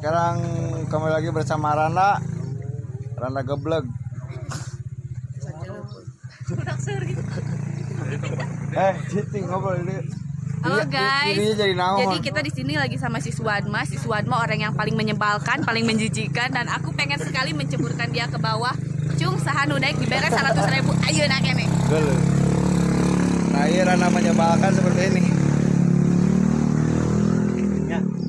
sekarang kembali lagi bersama Randa Geblek. Citing ngobrol ini. Halo guys, jadi kita di sini lagi sama si Suwadma. Si Suwadma orang yang paling menyebalkan, paling menjijikan, dan aku pengen sekali menceburkan dia ke bawah. Cung sahan udaik diberes 100.000. Ayo nak nih. Nah, ini Randa menyebalkan seperti ini.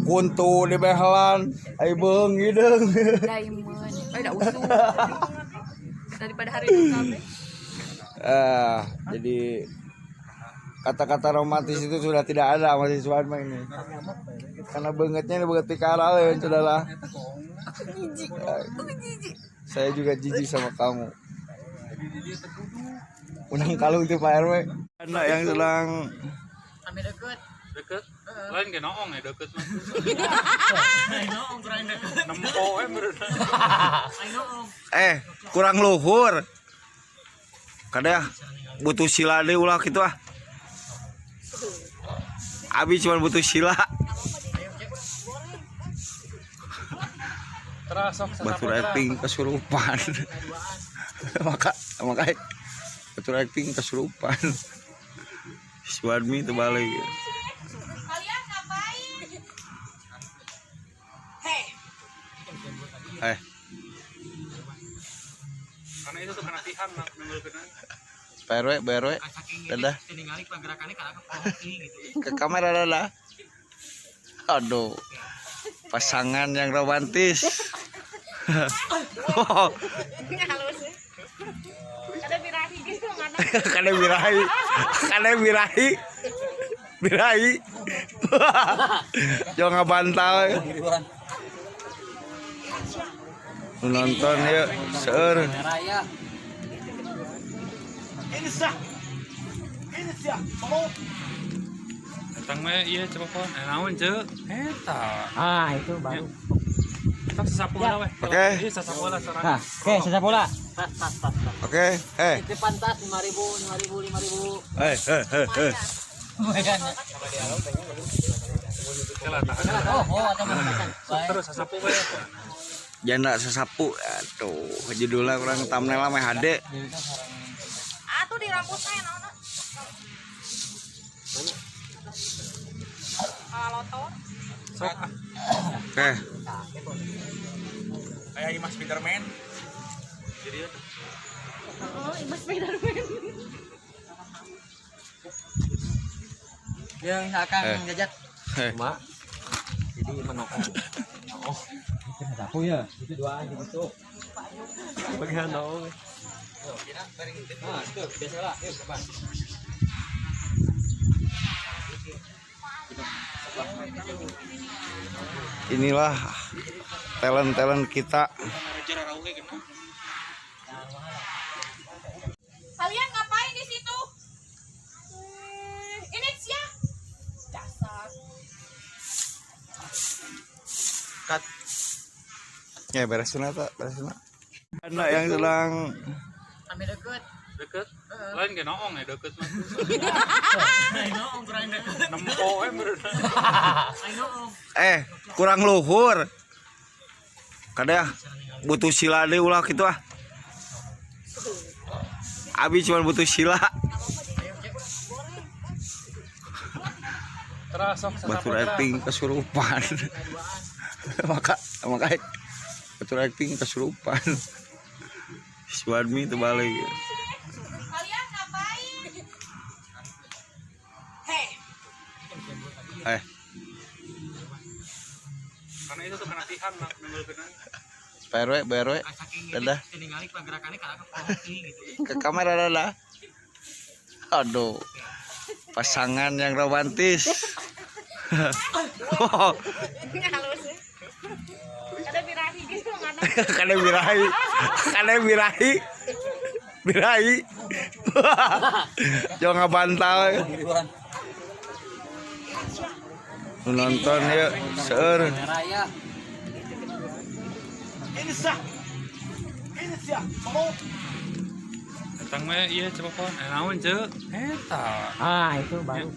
Kuntu di behelan, ayo beung hidung. Diamond, udah usul. Daripada hari itu sampai. Jadi kata-kata romantis itu sudah tidak ada masih Suwadma ini. Karena bangetnya ini banget pikara ya, sudahlah. Saya juga jijik sama kamu. Unang kalung itu Pak RW. Anak yang sedang deket lain kayak noong ya deket mah noong kurang deket nempo kurang luhur kada butuh sila deh ulah gitu abi cuma butuh sila batur acting kesurupan makanya batur acting kesurupan Suwadmi terbalik. Kalian ngapain? karena itu tuh kena tihan nak nunggu kena BRW dadah ke kamera dadah. Aduh, pasangan yang romantis. Kada birahi. Jangan ngabantal. Nonton ya, seur. datang mah iya coba pon naon ceu eta itu baru. tak sasapu lah weh Oke. iya sasapu lah seorang Oke, sesak bola. Oke, Itu pantas 5.000. kela tahan Atau mana? terus sasapu weh janda sesapu. Aduh, judulnya kurang thumbnail mah HD. Atuh di rambutnya naon? Lotor. sok Oke. kayak Mas Spiderman jadi Oh, Mas Spiderman. Yang akan jajat. Mak. Jadi menokong. Oh. Itu sapu ya. Itu dua aja gitu. Bagian dong. Itu biasalah. Yuk, kapan? Inilah talent kita. Kalian ngapain di situ? Ini siapa? Dasar. Cut. Ya beresin tak, beresin. Anak yang sedang deket lain kayak noong ya deket mah noong kurang deket nempo kurang luhur. Kada butuh sila deh ulah gitu abi cuma butuh sila. Batur acting kesurupan. makanya batur acting kesurupan. Suwadmi terbalik. Kalian ngapain? karena itu tuh kena tihan nak nunggu kena BRW dadah ke kamera dadah. Aduh, pasangan yang romantis. Kada birahi. Jangan ngabantal. Nonton ya, seur. datang mah iya coba pon naon ceu eta Itu baru.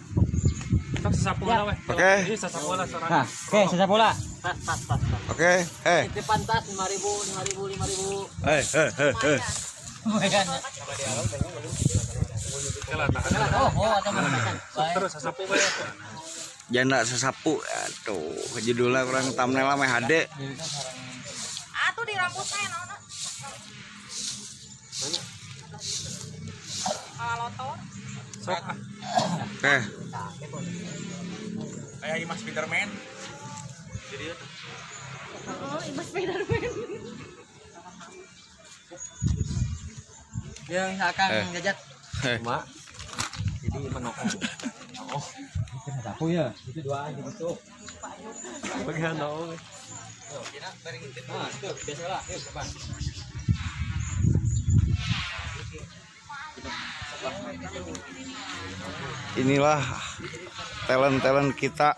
Sok sasapu lah weh. Oke. Ini sasapu lah seorang. Nah, oke, sesapu bola. Oke. Itu pantas 5.000. Kalah tahan. Sok terus sasapu weh. Janda sesapu. Aduh, judulnya kurang thumbnail mah HD. Atuh di rambutnya naon? Lotor. Sok. Oke. Kayak Mas Spiderman. Jadi Oh, Mas Spiderman. Yang akan jajat. Mak. Jadi menokong. Oh, itu sapu ya. Itu dua gitu. bagian naong. Nah, itu biasalah. Yuk, coba. Inilah talent kita.